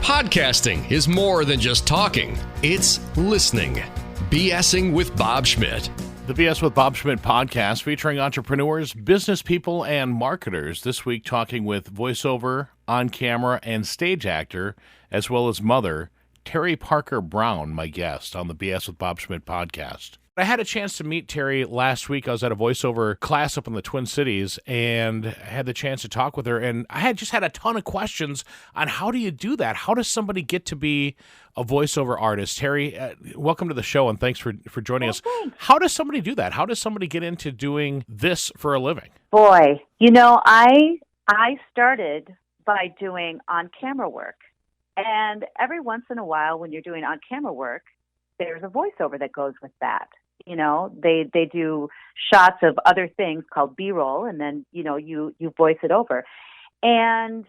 Podcasting is more than just talking. It's listening. BSing with Bob Schmidt. The BS with Bob Schmidt podcast featuring entrepreneurs, business people, and marketers. This week talking with voiceover, on-camera, and stage actor, as well as mother, Teri.Parkerbrown, my guest on the BS with Bob Schmidt podcast. I had a chance to meet Teri last week. I was at a voiceover class up in the Twin Cities and had the chance to talk with her. And I had just had a ton of questions on how do you do that? How does somebody get to be a voiceover artist? Teri, welcome to the show and thanks for joining us. Thanks. How does somebody do that? How does somebody get into doing this for a living? Boy, you know, I started by doing on-camera work. And every once in a while when you're doing on-camera work, there's a voiceover that goes with that. You know, they do shots of other things called B-roll, and then, you know, you voice it over. And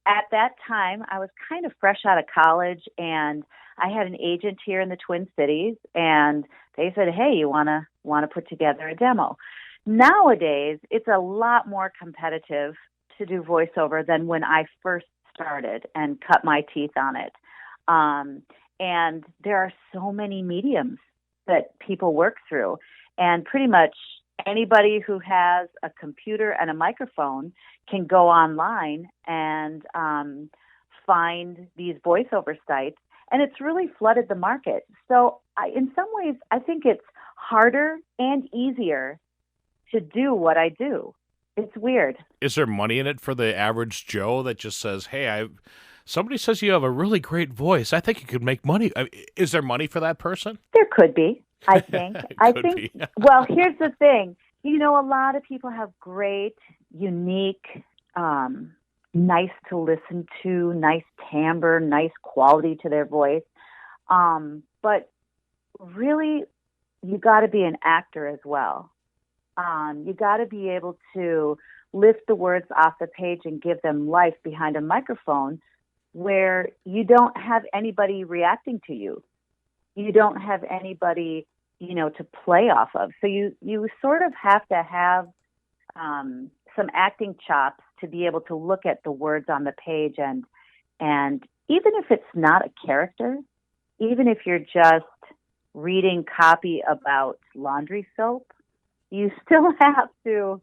at that time, I was kind of fresh out of college, and I had an agent here in the Twin Cities, and they said, hey, you want to put together a demo. Nowadays, it's a lot more competitive to do voiceover than when I first started and cut my teeth on it. And there are so many mediums that people work through. And pretty much anybody who has a computer and a microphone can go online and find these voiceover sites. And it's really flooded the market. So in some ways, I think it's harder and easier to do what I do. It's weird. Is there money in it for the average Joe that just says, hey, somebody says you have a really great voice. I think you could make money. Is there money for that person? There could be, I think. Be. Well, here's the thing. You know, a lot of people have great, unique, nice to listen to, nice timbre, nice quality to their voice. But really, you got to be an actor as well. You got to be able to lift the words off the page and give them life behind a microphone where you don't have anybody reacting to you. You don't have anybody, you know, to play off of. So you sort of have to have some acting chops to be able to look at the words on the page. And even if it's not a character, even if you're just reading copy about laundry soap, you still have to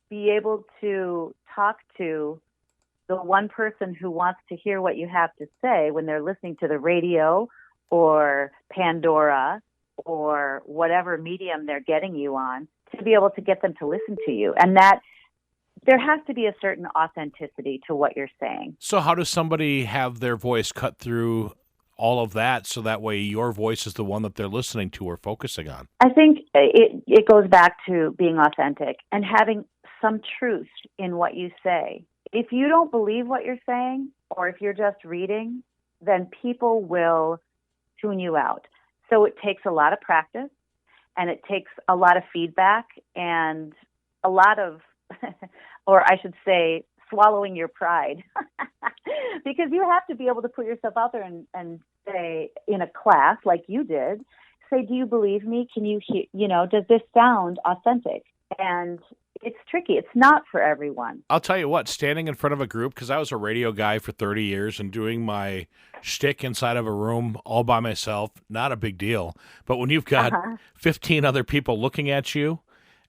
be able to talk to the one person who wants to hear what you have to say when they're listening to the radio or Pandora or whatever medium they're getting you on, to be able to get them to listen to you. And that there has to be a certain authenticity to what you're saying. So how does somebody have their voice cut through all of that so that way your voice is the one that they're listening to or focusing on? I think it goes back to being authentic and having some truth in what you say. If you don't believe what you're saying, or if you're just reading, then people will tune you out. So it takes a lot of practice, and it takes a lot of feedback, and a lot of, or I should say, swallowing your pride. Because you have to be able to put yourself out there and say, in a class like you did, say, do you believe me? Can you hear, you know, does this sound authentic? And it's tricky. It's not for everyone. I'll tell you what, standing in front of a group, because I was a radio guy for 30 years and doing my shtick inside of a room all by myself, not a big deal. But when you've got 15 other people looking at you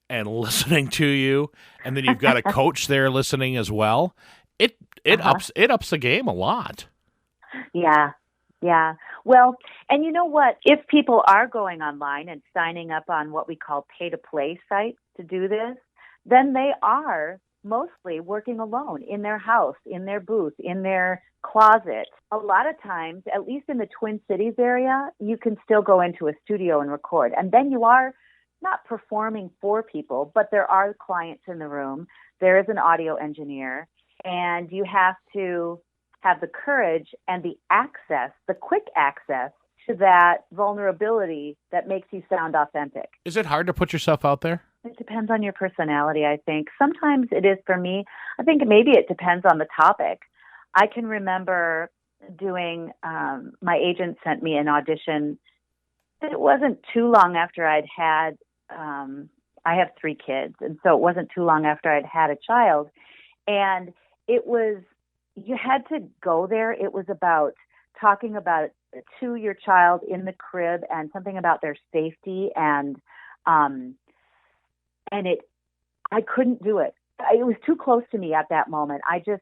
and listening to you, and then you've got a coach there listening as well, it ups the game a lot. Yeah. Well, and you know what? If people are going online and signing up on what we call pay-to-play sites to do this, then they are mostly working alone in their house, in their booth, in their closet. A lot of times, at least in the Twin Cities area, you can still go into a studio and record. And then you are not performing for people, but there are clients in the room. There is an audio engineer, and you have to have the courage and the access, the quick access to that vulnerability that makes you sound authentic. Is it hard to put yourself out there? It depends on your personality, I think. Sometimes it is for me. I think maybe it depends on the topic. I can remember doing, my agent sent me an audition. It wasn't too long after I'd had, I have 3 kids, and so it wasn't too long after I'd had a child. And it was, you had to go there. It was about talking about to your child in the crib and something about their safety and I couldn't do it. It was too close to me at that moment. I just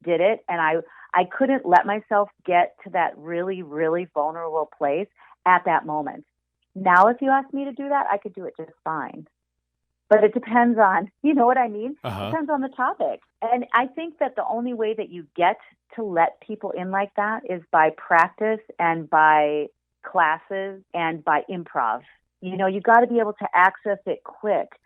did it, and I couldn't let myself get to that really, really vulnerable place at that moment. Now, if you ask me to do that, I could do it just fine. But it depends on, you know what I mean? Uh-huh. It depends on the topic. And I think that the only way that you get to let people in like that is by practice and by classes and by improv. You know, you got to be able to access it quick,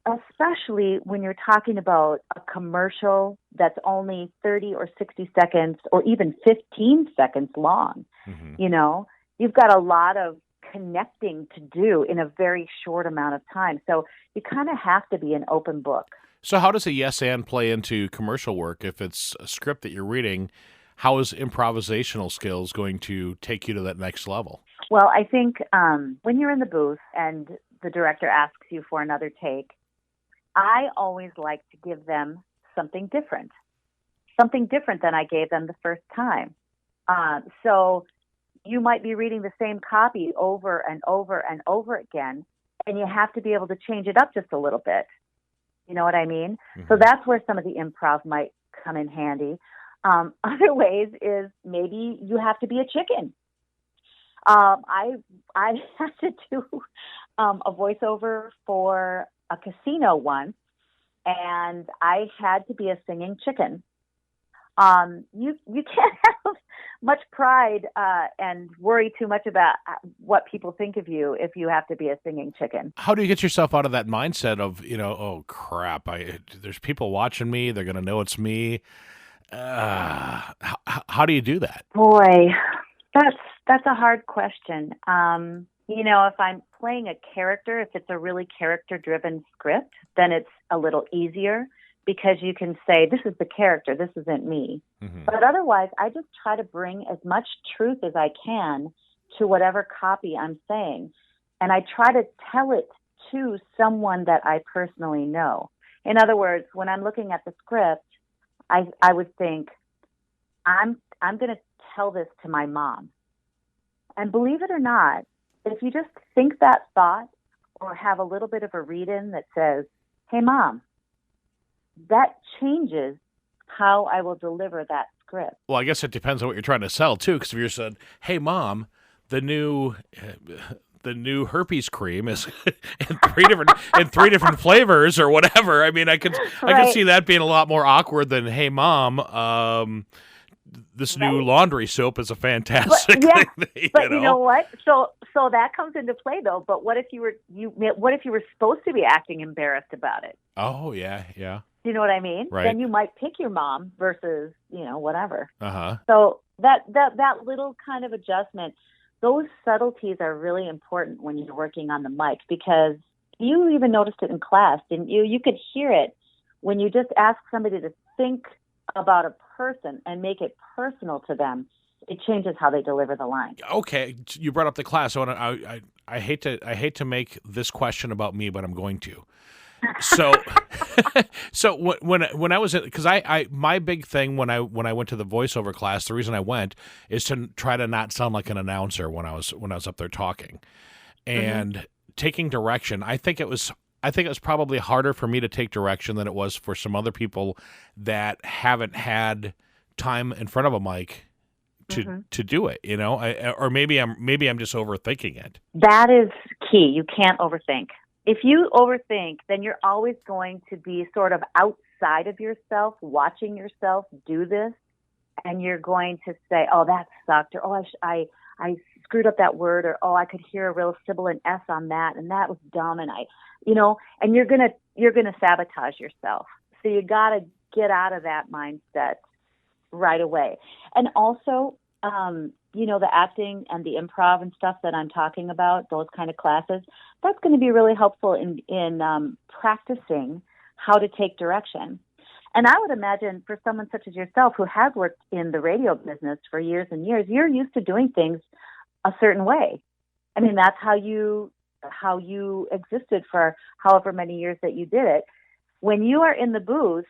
especially when you're talking about a commercial that's only 30 or 60 seconds or even 15 seconds long. Mm-hmm. You know, you've got a lot of connecting to do in a very short amount of time. So you kind of have to be an open book. So how does a yes and play into commercial work? If it's a script that you're reading, how is improvisational skills going to take you to that next level? Well, I think when you're in the booth and the director asks you for another take, I always like to give them something different than I gave them the first time. So you might be reading the same copy over and over and over again, and you have to be able to change it up just a little bit. You know what I mean? Mm-hmm. So that's where some of the improv might come in handy. Other ways is maybe you have to be a chicken. I had to do a voiceover for a casino once, and I had to be a singing chicken. You can't have much pride and worry too much about what people think of you if you have to be a singing chicken. How do you get yourself out of that mindset of, you know, oh crap, there's people watching me, they're going to know it's me. How do you do that? Boy, that's a hard question. You know, if I'm playing a character, if it's a really character-driven script, then it's a little easier because you can say, this is the character, this isn't me. Mm-hmm. But otherwise, I just try to bring as much truth as I can to whatever copy I'm saying. And I try to tell it to someone that I personally know. In other words, when I'm looking at the script, I would think, I'm going to tell this to my mom. And believe it or not, if you just think that thought or have a little bit of a read-in that says, hey, Mom, that changes how I will deliver that script. Well, I guess it depends on what you're trying to sell, too, because if you're saying, hey, Mom, the new herpes cream is in three different flavors or whatever. I mean, I could see that being a lot more awkward than, hey, Mom, this new laundry soap is a fantastic thing. But you know what? So that comes into play though. But what if you were supposed to be acting embarrassed about it? Oh yeah. Do you know what I mean? Right. Then you might pick your mom versus whatever. Uh-huh. So that little kind of adjustment, those subtleties are really important when you're working on the mic, because you even noticed it in class, didn't you? You could hear it when you just ask somebody to think about a person and make it personal to them. It changes how they deliver the line. Okay, you brought up the class. I hate to make this question about me, but I'm going to. So, when I was because my big thing when I went to the voiceover class, the reason I went is to try to not sound like an announcer when I was up there talking, and taking direction. I think it was probably harder for me to take direction than it was for some other people that haven't had time in front of a mic to do it, or maybe I'm just overthinking it. That is key. You can't overthink. If you overthink, then you're always going to be sort of outside of yourself, watching yourself do this, and you're going to say, "Oh, that sucked," or "Oh, I screwed up that word," or "Oh, I could hear a real sibilant S on that, and that was dumb," and and you're gonna sabotage yourself. So you got to get out of that mindset right away. And also, the acting and the improv and stuff that I'm talking about, those kind of classes, that's going to be really helpful in practicing how to take direction. And I would imagine for someone such as yourself who has worked in the radio business for years and years, you're used to doing things a certain way. I mean, that's how you existed for however many years that you did it. When you are in the booth,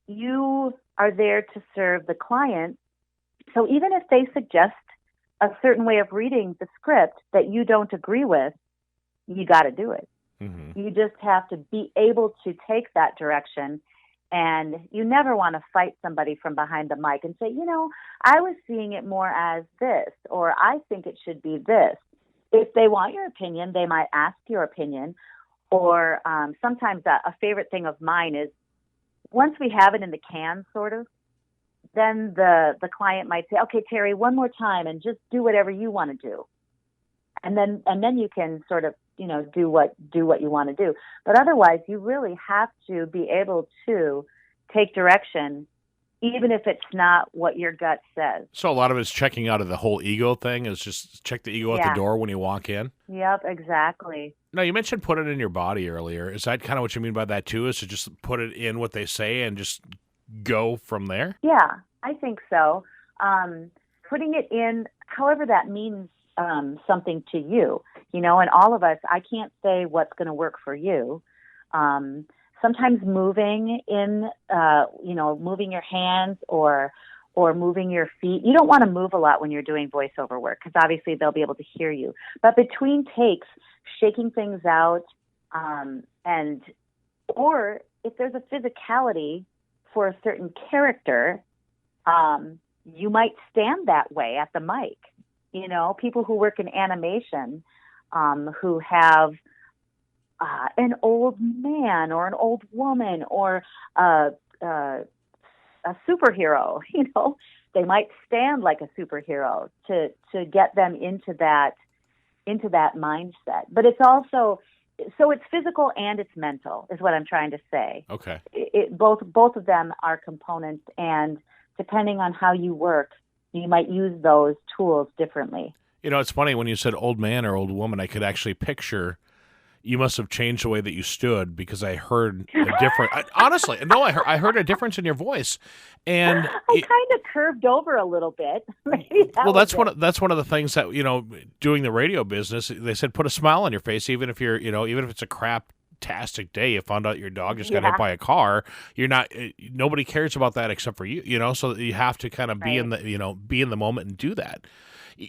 you are there to serve the client, So even if they suggest a certain way of reading the script that you don't agree with, you got to do it. Mm-hmm. You just have to be able to take that direction. And you never want to fight somebody from behind the mic and say, I was seeing it more as this, or I think it should be this. If they want your opinion, they might ask your opinion. Or sometimes a favorite thing of mine is once we have it in the can, sort of, then the client might say, okay, Teri, one more time and just do whatever you want to do. And then you can sort of, do what you want to do. But otherwise, you really have to be able to take direction, even if it's not what your gut says. So a lot of it's checking out of the whole ego thing is just check the ego at the door when you walk in. Yep, exactly. Now, you mentioned put it in your body earlier. Is that kind of what you mean by that too, is to just put it in what they say and just go from there? Yeah, I think so. Putting it in, however that means something to you, and all of us, I can't say what's going to work for you. Sometimes moving in, moving your hands or moving your feet. You don't want to move a lot when you're doing voiceover work because obviously they'll be able to hear you. But between takes, shaking things out, or if there's a physicality for a certain character, you might stand that way at the mic. People who work in animation, who have an old man or an old woman or a superhero, they might stand like a superhero to get them into that mindset. But it's also, so it's physical and it's mental is what I'm trying to say. Okay. Both of them are components, and depending on how you work, you might use those tools differently. It's funny when you said old man or old woman, I could actually picture you must have changed the way that you stood because I heard a different. Honestly, no, I heard a difference in your voice, and I kind of curved over a little bit. That's one of the things that doing the radio business. They said put a smile on your face, even if you're even if it's a crap-tastic day. You found out your dog just got hit by a car. You're not. Nobody cares about that except for you. So you have to kind of be in the moment and do that.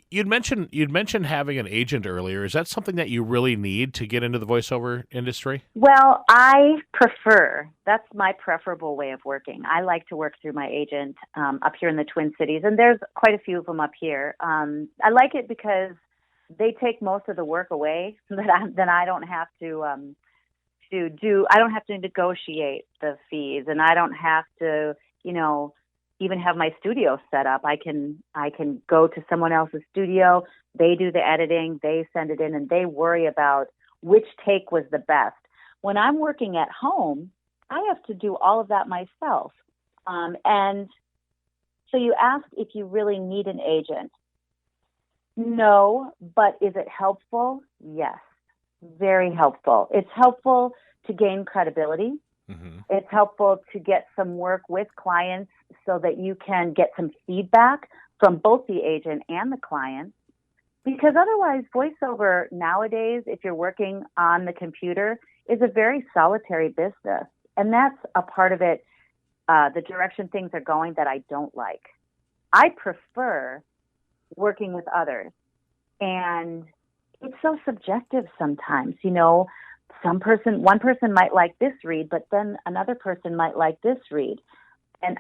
You'd mentioned having an agent earlier. Is that something that you really need to get into the voiceover industry? Well, that's my preferable way of working. I like to work through my agent up here in the Twin Cities, and there's quite a few of them up here. I like it because they take most of the work away. Then I don't have to I don't have to negotiate the fees, and I don't have to even have my studio set up. I can go to someone else's studio. They do the editing, they send it in, and they worry about which take was the best. When I'm working at home, I have to do all of that myself. And so you ask if you really need an agent. No, but is it helpful? Yes, very helpful. It's helpful to gain credibility. Mm-hmm. It's helpful to get some work with clients so that you can get some feedback from both the agent and the client. Because otherwise, voiceover nowadays, if you're working on the computer, is a very solitary business. And that's a part of it, the direction things are going that I don't like. I prefer working with others. And it's so subjective sometimes, one person might like this read, but then another person might like this read. And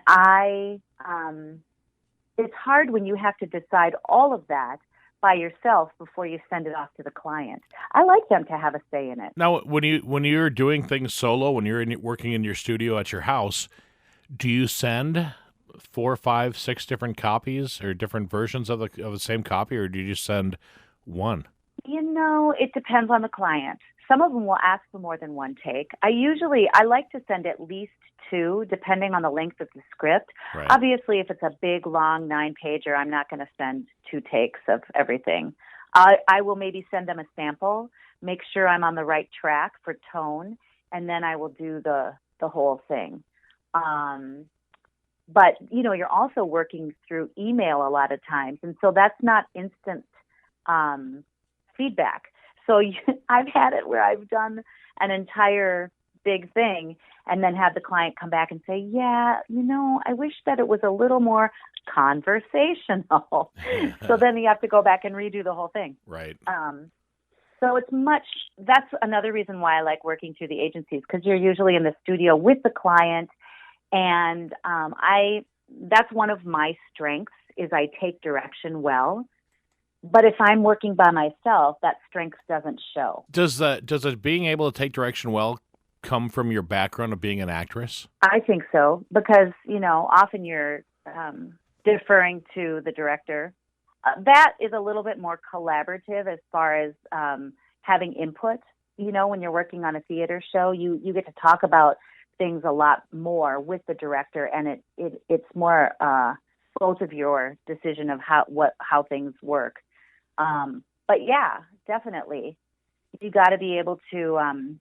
it's hard when you have to decide all of that by yourself before you send it off to the client. I like them to have a say in it. Now, when you're doing things solo, when you're working in your studio at your house, do you send 4, 5, 6 different copies or different versions of the same copy, or do you just send one? It depends on the client. Some of them will ask for more than one take. I like to send at least 2, depending on the length of the script. Right. Obviously, if it's a big, long 9-pager, I'm not going to send 2 takes of everything. I will maybe send them a sample, make sure I'm on the right track for tone, and then I will do the whole thing. But, you're also working through email a lot of times, and so that's not instant feedback. So I've had it where I've done an entire big thing, and then have the client come back and say, yeah, I wish that it was a little more conversational. So then you have to go back and redo the whole thing. Right. So that's another reason why I like working through the agencies, because you're usually in the studio with the client. And that's one of my strengths is I take direction well. But if I'm working by myself, that strength doesn't show. Does it being able to take direction well come from your background of being an actress? I think so, because, often you're deferring to the director. That is a little bit more collaborative as far as having input. When you're working on a theater show, you get to talk about things a lot more with the director, and it's more both of your decision of how things work. But yeah, definitely, you got to be able to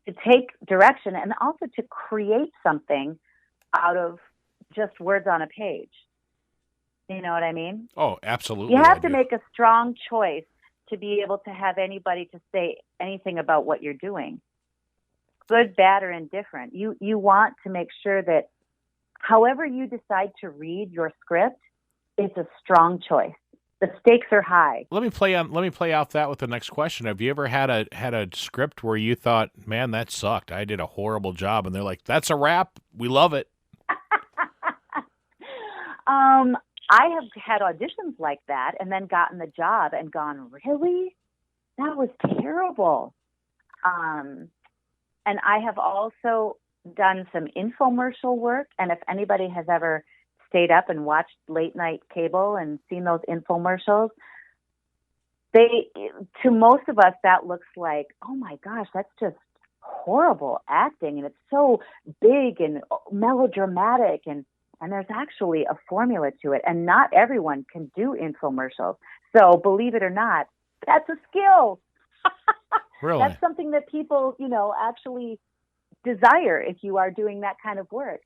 take direction and also to create something out of just words on a page. You know what I mean? Oh, absolutely. You have to make a strong choice to be able to have anybody to say anything about what you're doing, good, bad, or indifferent. You want to make sure that however you decide to read your script, it's a strong choice. The stakes are high. Let me play out that with the next question. Have you ever had a script where you thought, man, that sucked, I did a horrible job, and they're like, that's a wrap, we love it? I have had auditions like that and then gotten the job and gone, really? That was terrible. And I have also done some infomercial work. And if anybody has ever stayed up and watched late night cable and seen those infomercials, to most of us, that looks like, oh my gosh, that's just horrible acting. And it's so big and melodramatic, and there's actually a formula to it. And not everyone can do infomercials. So believe it or not, that's a skill. Really? That's something that people, actually desire if you are doing that kind of work.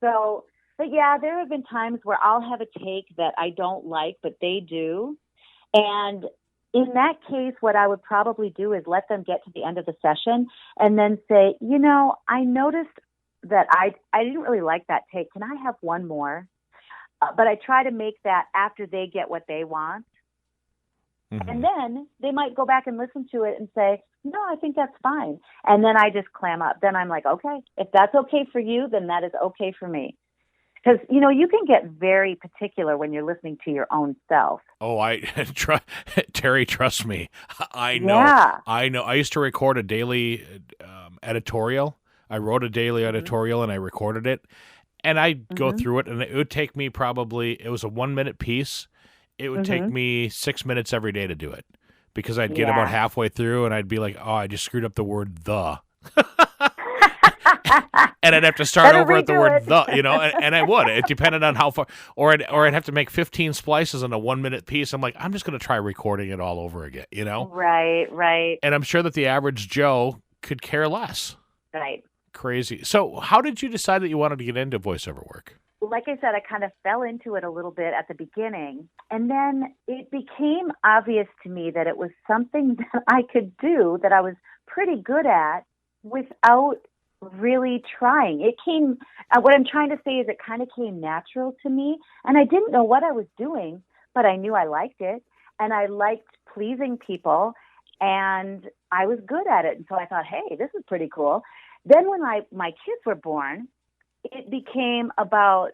So, but yeah, there have been times where I'll have a take that I don't like, but they do. And in that case, what I would probably do is let them get to the end of the session and then say, I noticed that I didn't really like that take. Can I have one more? But I try to make that after they get what they want. Mm-hmm. And then they might go back and listen to it and say, no, I think that's fine. And then I just clam up. Then I'm like, okay, if that's okay for you, then that is okay for me. Because, you can get very particular when you're listening to your own self. Oh, Teri, trust me. I know. Yeah. I know. I used to record a daily editorial. I wrote a daily editorial and I recorded it. And I'd go through it, and it would take me it was a 1-minute piece. It would take me 6 minutes every day to do it, because I'd get about halfway through and I'd be like, oh, I just screwed up the word the. And I'd have to start over at the word the, and I would. It depended on how far, or I'd have to make 15 splices in a 1-minute piece. I'm like, I'm just going to try recording it all over again, Right. And I'm sure that the average Joe could care less. Right. Crazy. So how did you decide that you wanted to get into voiceover work? Like I said, I kind of fell into it a little bit at the beginning, and then it became obvious to me that it was something that I could do, that I was pretty good at without really trying. It came, what I'm trying to say is it kind of came natural to me, and I didn't know what I was doing, but I knew I liked it, and I liked pleasing people, and I was good at it. And so I thought, hey, this is pretty cool. Then when my kids were born, it became about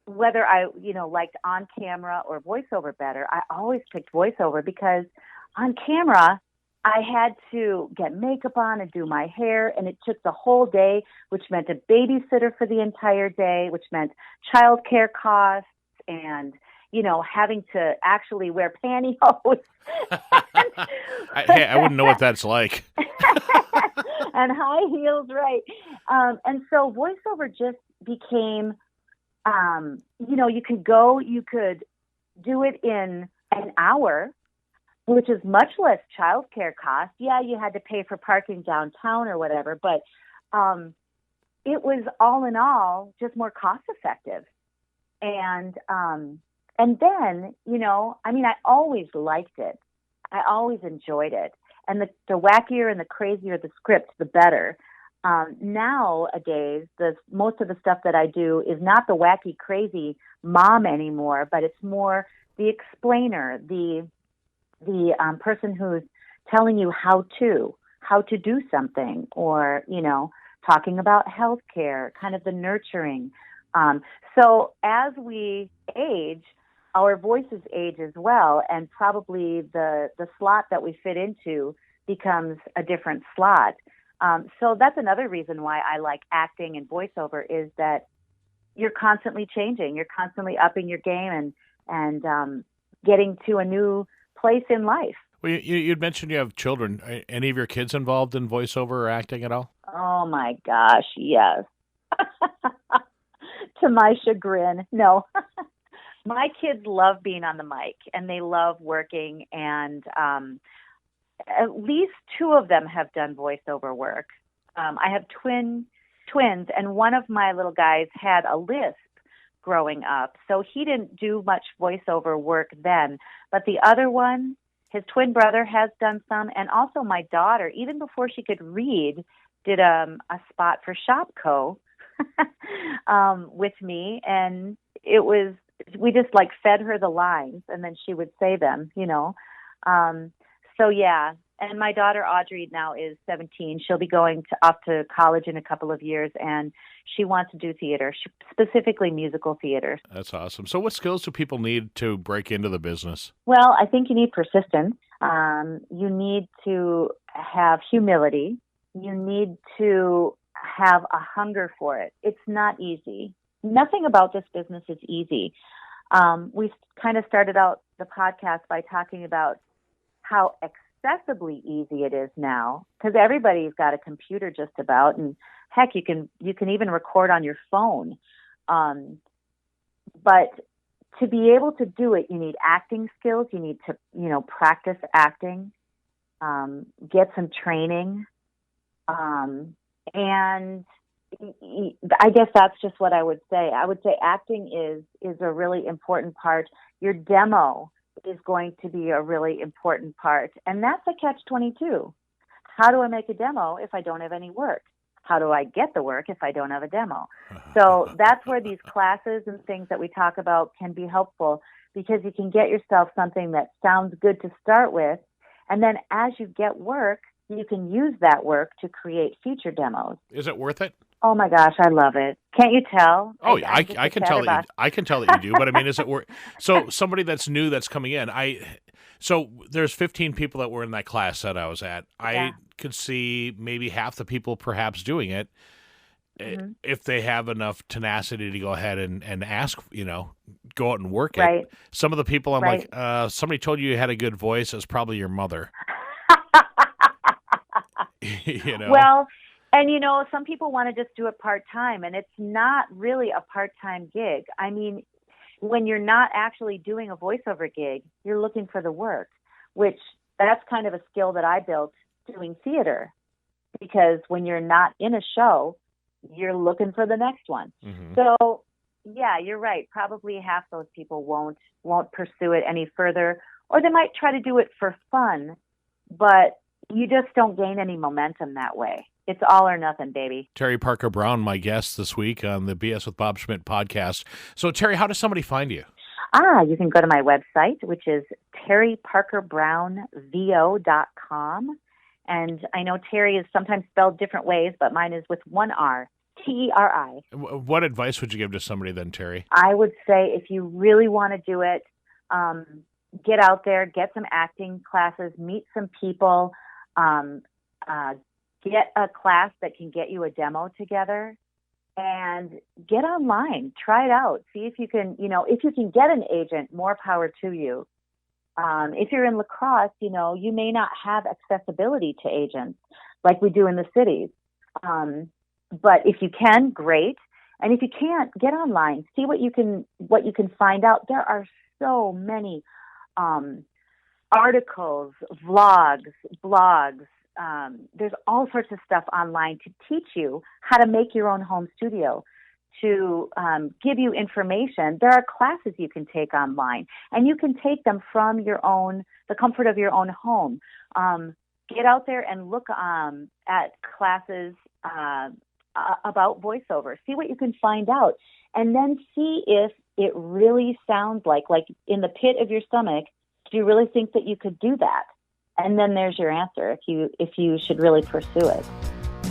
whether I, liked on camera or voiceover better. I always picked voiceover because on camera, I had to get makeup on and do my hair, and it took the whole day, which meant a babysitter for the entire day, which meant childcare costs and, having to actually wear pantyhose. I wouldn't know what that's like. And high heels, right. And so voiceover just became, you could do it in an hour, which is much less childcare cost. Yeah, you had to pay for parking downtown or whatever, but it was all in all just more cost effective. And then, I always liked it. I always enjoyed it. And the wackier and the crazier the script, the better. Nowadays, most of the stuff that I do is not the wacky, crazy mom anymore, but it's more the explainer, the person who's telling you how to do something, or talking about healthcare, kind of the nurturing. So as we age, our voices age as well, and probably the slot that we fit into becomes a different slot. So that's another reason why I like acting and voiceover, is that you're constantly changing, you're constantly upping your game and getting to a new place in life. Well, you'd mentioned you have children. Are any of your kids involved in voiceover or acting at all? Oh my gosh, yes. To my chagrin, no. My kids love being on the mic, and they love working, and at least two of them have done voiceover work. I have twins, and one of my little guys had a lisp growing up, so he didn't do much voiceover work then. But the other one, his twin brother, has done some, and also my daughter, even before she could read, did a spot for Shopco with me, and we just like fed her the lines, and then she would say them, So yeah, and my daughter Audrey now is 17. She'll be going off to college in a couple of years, and she wants to do theater, specifically musical theater. That's awesome. So what skills do people need to break into the business? Well, I think you need persistence. You need to have humility. You need to have a hunger for it. It's not easy. Nothing about this business is easy. We kind of started out the podcast by talking about how accessibly easy it is now, because everybody's got a computer just about, and heck, you can even record on your phone. But to be able to do it, you need acting skills. You need to, practice acting, get some training, and I guess that's just what I would say. I would say acting is a really important part. Your demo is going to be a really important part. And that's a catch-22. How do I make a demo if I don't have any work? How do I get the work if I don't have a demo? So that's where these classes and things that we talk about can be helpful, because you can get yourself something that sounds good to start with. And then as you get work, you can use that work to create future demos. Is it worth it? Oh my gosh, I love it. Can't you tell? Oh, I can tell that I can tell that you do. But I mean, is it worth? So somebody that's new, that's coming in, so there's 15 people that were in that class that I was at. Yeah. I could see maybe half the people perhaps doing it, if they have enough tenacity to go ahead and ask, go out and work right. it. Some of the people, I'm right. like, somebody told you had a good voice. It's probably your mother. Well, and some people want to just do it part-time, and it's not really a part-time gig. I mean, when you're not actually doing a voiceover gig, you're looking for the work, which that's kind of a skill that I built doing theater, because when you're not in a show, you're looking for the next one. Mm-hmm. So yeah, you're right. Probably half those people won't pursue it any further, or they might try to do it for fun, but you just don't gain any momentum that way. It's all or nothing, baby. Teri.Parkerbrown, my guest this week on the BS with Bob Schmidt podcast. So, Teri, how does somebody find you? You can go to my website, which is teri.parkerbrownvo.com. And I know Teri is sometimes spelled different ways, but mine is with one R, Teri. What advice would you give to somebody then, Teri? I would say if you really want to do it, get out there, get some acting classes, meet some people, get a class that can get you a demo together, and get online. Try it out. See if you can, if you can get an agent, more power to you. If you're in La Crosse, you may not have accessibility to agents like we do in the cities. But if you can, great. And if you can't, get online. See what you can find out. There are so many articles, vlogs, blogs. There's all sorts of stuff online to teach you how to make your own home studio, to give you information. There are classes you can take online, and you can take them from the comfort of your own home. get out there and look at classes about voiceover. See what you can find out, and then see if it really sounds like in the pit of your stomach. Do you really think that you could do that? And then there's your answer if you should really pursue it.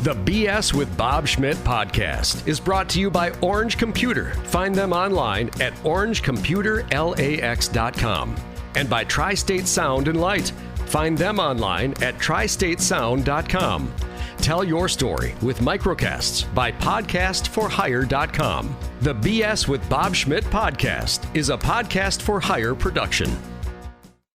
The BS with Bob Schmidt podcast is brought to you by Orange Computer. Find them online at orangecomputerlax.com. And by Tri-State Sound and Light. Find them online at tristatesound.com. Tell your story with microcasts by podcastforhire.com. The BS with Bob Schmidt podcast is a Podcast for Hire production.